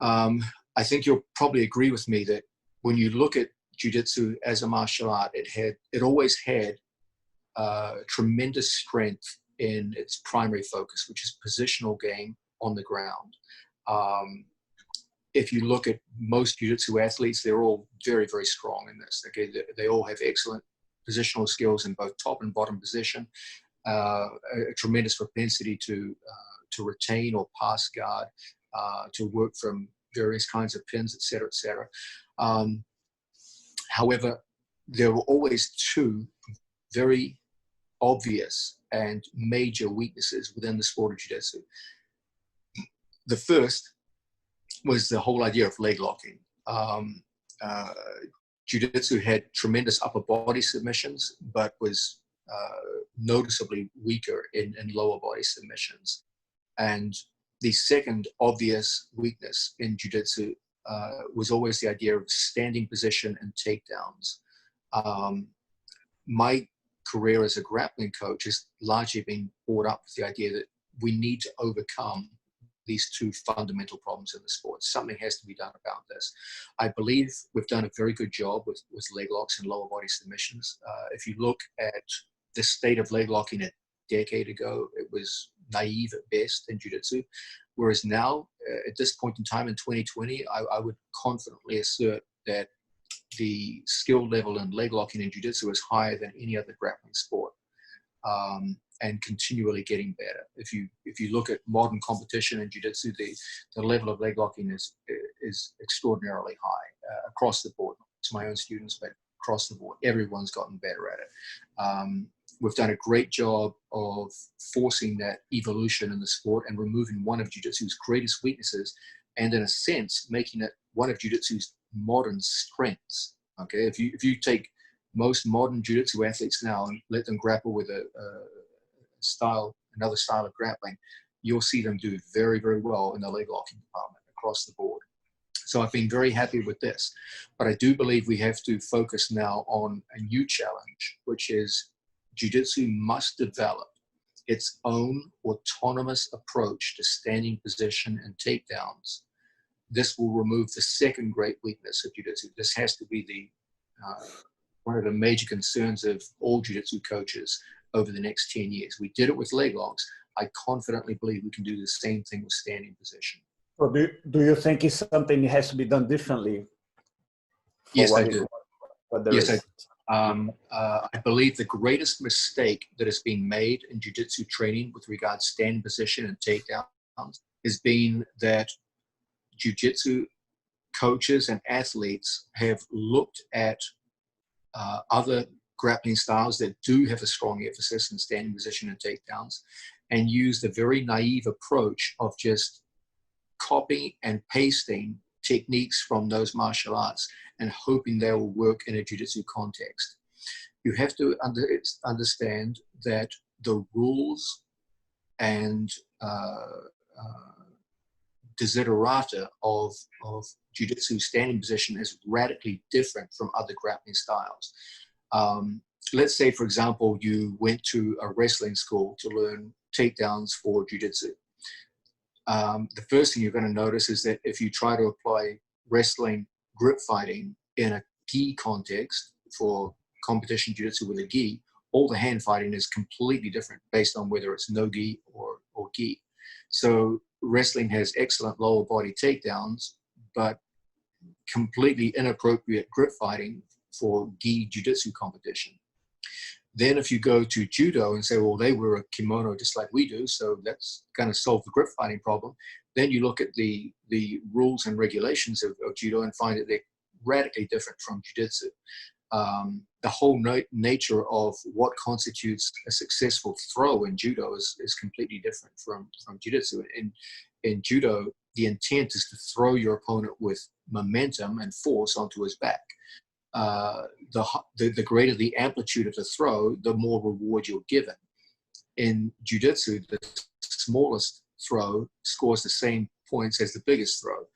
I think you'll probably agree with me that when you look at jiu-jitsu as a martial art, it always had tremendous strength in its primary focus, which is positional game on the ground. If you look at most jiu-jitsu athletes, they're all very, very strong in this. Okay, they all have excellent positional skills in both top and bottom position, a tremendous propensity to retain or pass guard, to work from various kinds of pins, et cetera, et cetera. However, there were always two very obvious and major weaknesses within the sport of jiu-jitsu. The first was the whole idea of leg locking. Jiu-jitsu had tremendous upper body submissions, but was noticeably weaker in lower body submissions. And the second obvious weakness in jiu-jitsu was always the idea of standing position and takedowns. My career as a grappling coach has largely been brought up with the idea that we need to overcome these two fundamental problems in the sport. Something has to be done about this. I believe we've done a very good job with leg locks and lower body submissions. If you look at the state of leg locking a decade ago, it was naive at best in jiu-jitsu. Whereas now, at this point in time in 2020, I would confidently assert that the skill level in leg locking in jiu-jitsu is higher than any other grappling sport, and continually getting better. If you look at modern competition in jiu-jitsu, the level of leg locking is extraordinarily high across the board. Not to my own students, but across the board, everyone's gotten better at it. We've done a great job of forcing that evolution in the sport and removing one of jiu-jitsu's greatest weaknesses, and in a sense, making it one of jiu-jitsu's modern strengths. Okay, if you take most modern jiu-jitsu athletes now and let them grapple with another style of grappling, you'll see them do very, very well in the leg locking department across the board. So I've been very happy with this, but I do believe we have to focus now on a new challenge, which is jiu-jitsu must develop its own autonomous approach to standing position and takedowns. This will remove the second great weakness of jiu-jitsu. This has to be one of the major concerns of all jiu-jitsu coaches over the next 10 years. We did it with leg locks. I confidently believe we can do the same thing with standing position. So do you think it's something that has to be done differently? Yes, I do. Yes, I do. I believe the greatest mistake that has been made in jiu-jitsu training with regards to standing position and takedowns has been that jiu-jitsu coaches and athletes have looked at other grappling styles that do have a strong emphasis in standing position and takedowns and used a very naive approach of just copying and pasting techniques from those martial arts and hoping they will work in a jiu-jitsu context. You have to understand that the rules and desiderata of jiu-jitsu standing position is radically different from other grappling styles. Let's say, for example, you went to a wrestling school to learn takedowns for jiu-jitsu. The first thing you're going to notice is that if you try to apply wrestling grip fighting in a gi context for competition jiu-jitsu with a gi, all the hand fighting is completely different based on whether it's no gi or gi. So wrestling has excellent lower body takedowns, but completely inappropriate grip fighting for gi jiu-jitsu competition. Then if you go to judo and say, well, they wear a kimono just like we do, so that's going to solve the grip fighting problem. Then you look at the rules and regulations of judo and find that they're radically different from jiu-jitsu. The whole nature of what constitutes a successful throw in judo is completely different from jiu-jitsu. In judo, the intent is to throw your opponent with momentum and force onto his back. The greater the amplitude of the throw, the more reward you're given. In jiu-jitsu, the smallest throw scores the same points as the biggest throw.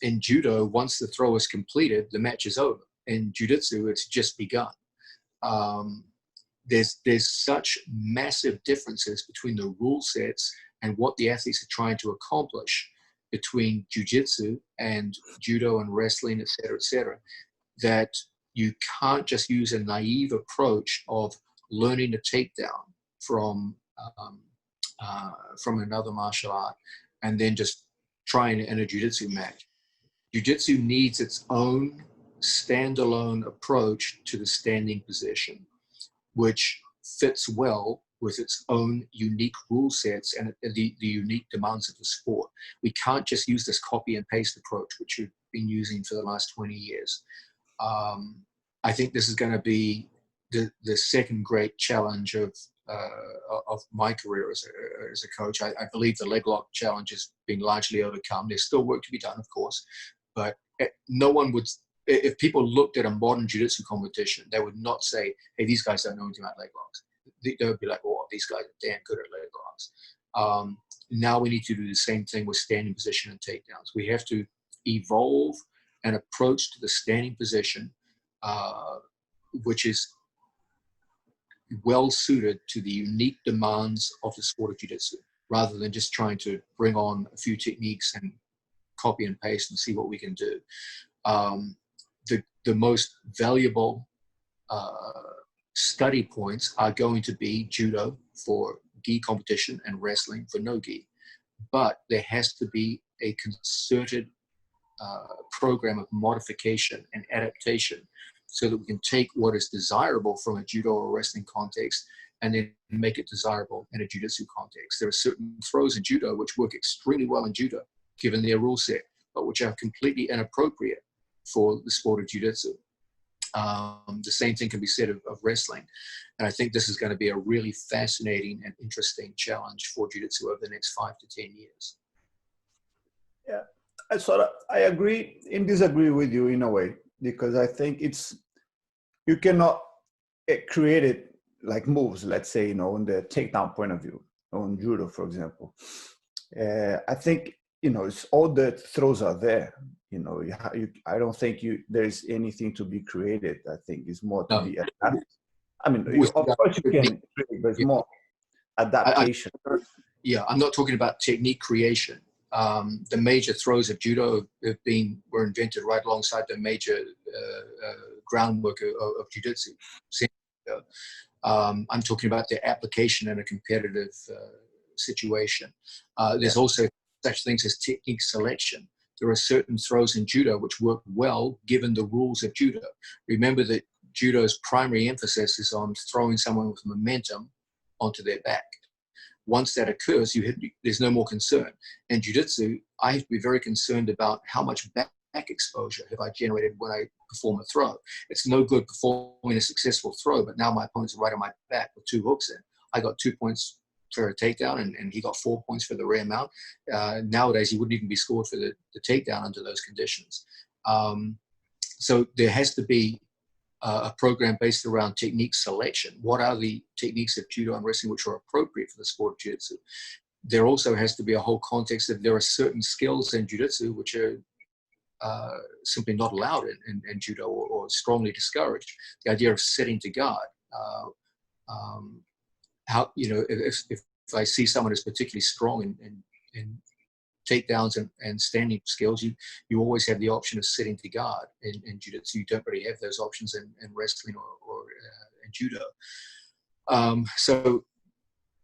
In judo, once the throw is completed, the match is over. In jiu-jitsu, it's just begun. There's such massive differences between the rule sets and what the athletes are trying to accomplish between jiu-jitsu and judo and wrestling, et cetera, that you can't just use a naive approach of learning a takedown from another martial art and then just trying it in a jiu-jitsu match. Jiu-jitsu needs its own standalone approach to the standing position, which fits well with its own unique rule sets and the unique demands of the sport. We can't just use this copy and paste approach, which you've been using for the last 20 years. I think this is going to be the second great challenge of my career as a coach. I believe the leg lock challenge has been largely overcome. There's still work to be done, of course, but no one would, if people looked at a modern jiu-jitsu competition, they would not say, hey, these guys don't know anything about leg locks. They would be like, oh, these guys are damn good at leg locks. Now we need to do the same thing with standing position and takedowns. We have to evolve an approach to the standing position, which is well suited to the unique demands of the sport of jiu-jitsu, rather than just trying to bring on a few techniques and copy and paste and see what we can do. The most valuable study points are going to be judo for gi competition and wrestling for no gi. But there has to be a concerted program of modification and adaptation so that we can take what is desirable from a judo or wrestling context and then make it desirable in a jiu-jitsu context. There are certain throws in judo which work extremely well in judo, given their rule set, but which are completely inappropriate for the sport of jiu-jitsu. The same thing can be said of wrestling. And I think this is going to be a really fascinating and interesting challenge for jiu-jitsu over the next 5 to 10 years. Yeah, I agree and disagree with you in a way, because I think you cannot create it like moves, let's say, on the takedown point of view, on judo, for example. I think, it's all the throws are there. I don't think there's anything to be created. I think it's more to be adapted. I mean, of course you can, but it's more adaptation. I'm not talking about technique creation. The major throws of judo were invented right alongside the major groundwork of jiu-jitsu. I'm talking about their application in a competitive situation. There's also such things as technique selection. There are certain throws in judo which work well given the rules of judo. Remember that judo's primary emphasis is on throwing someone with momentum onto their back. Once that occurs, there's no more concern. In jiu-jitsu, I have to be very concerned about how much back exposure have I generated when I perform a throw. It's no good performing a successful throw, but now my opponent's right on my back with 2 hooks in. I got 2 points for a takedown, and he got 4 points for the rear mount. Nowadays, he wouldn't even be scored for the takedown under those conditions. So there has to be a program based around technique selection. What are the techniques of judo and wrestling which are appropriate for the sport of jiu-jitsu? There also has to be a whole context that there are certain skills in jiu-jitsu which are simply not allowed in judo or strongly discouraged. The idea of sitting to guard. If I see someone who's particularly strong in takedowns and standing skills, you always have the option of sitting to guard. In jiu-jitsu, you don't really have those options in wrestling or in judo. So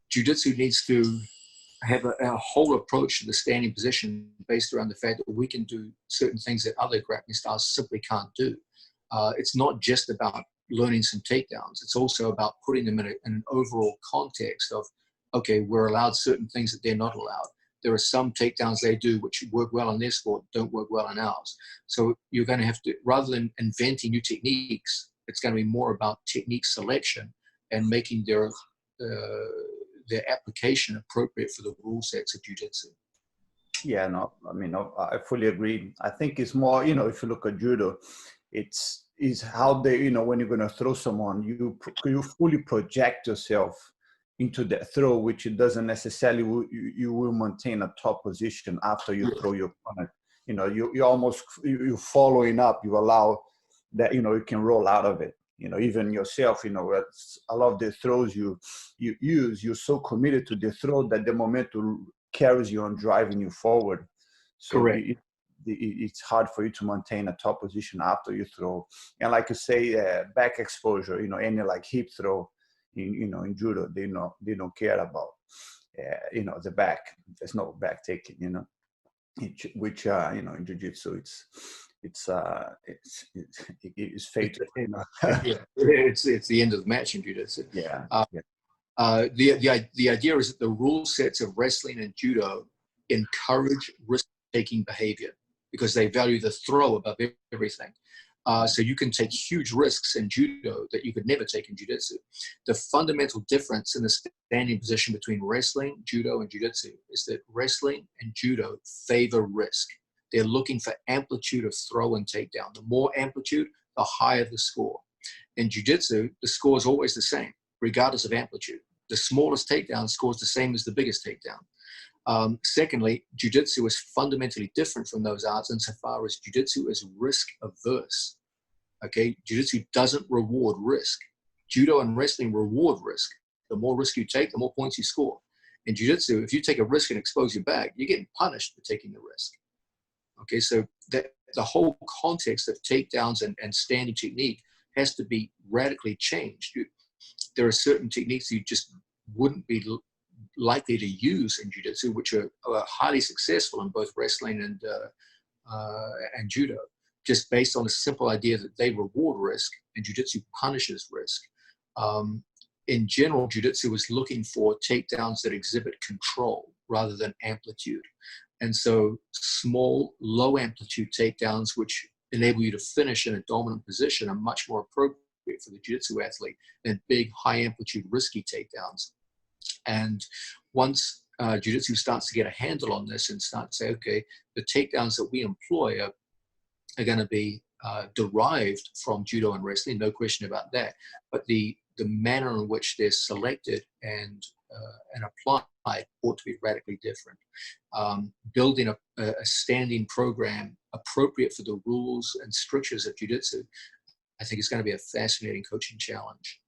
jiu-jitsu needs to have a whole approach to the standing position based around the fact that we can do certain things that other grappling styles simply can't do. It's not just about learning some takedowns. It's also about putting them in an overall context of, okay, we're allowed certain things that they're not allowed. There are some takedowns they do which work well in their sport, don't work well in ours. So you're going to have to, rather than inventing new techniques, it's going to be more about technique selection and making their application appropriate for the rule sets of jiu-jitsu. Yeah, no, I fully agree. I think it's more, if you look at judo, is how they, when you're going to throw someone, you fully project yourself into that throw, which it doesn't necessarily, you will maintain a top position after you throw your opponent. You're following up, you allow that, you can roll out of it. Even yourself, a lot of the throws you use, you're so committed to the throw that the momentum carries you on driving you forward. So Correct. it's hard for you to maintain a top position after you throw. And like you say, back exposure, any like hip throw, in judo, they don't care about, the back. There's no back taking, which in jiu-jitsu it's fatal. Yeah, it's the end of the match in jiu-jitsu. Yeah. The idea is that the rule sets of wrestling and judo encourage risk-taking behavior because they value the throw above everything. So you can take huge risks in judo that you could never take in jiu-jitsu. The fundamental difference in the standing position between wrestling, judo, and jiu-jitsu is that wrestling and judo favor risk. They're looking for amplitude of throw and takedown. The more amplitude, the higher the score. In jiu-jitsu, the score is always the same, regardless of amplitude. The smallest takedown scores the same as the biggest takedown. Secondly, jiu-jitsu is fundamentally different from those arts insofar as jiu-jitsu is risk averse. Okay, jiu-jitsu doesn't reward risk. Judo and wrestling reward risk. The more risk you take, the more points you score. In jiu-jitsu, if you take a risk and expose your back, you're getting punished for taking the risk. Okay, so the whole context of takedowns and standing technique has to be radically changed. There are certain techniques you just wouldn't be likely to use in jiu-jitsu, which are highly successful in both wrestling and judo, just based on a simple idea that they reward risk and jiu-jitsu punishes risk. In general, jiu-jitsu is looking for takedowns that exhibit control rather than amplitude. And so small, low amplitude takedowns, which enable you to finish in a dominant position, are much more appropriate for the jiu-jitsu athlete than big, high amplitude, risky takedowns. And once jiu-jitsu starts to get a handle on this and start to say, okay, the takedowns that we employ are going to be derived from judo and wrestling, no question about that. But the manner in which they're selected and applied ought to be radically different. Building a standing program appropriate for the rules and strictures of jiu-jitsu, I think, is going to be a fascinating coaching challenge.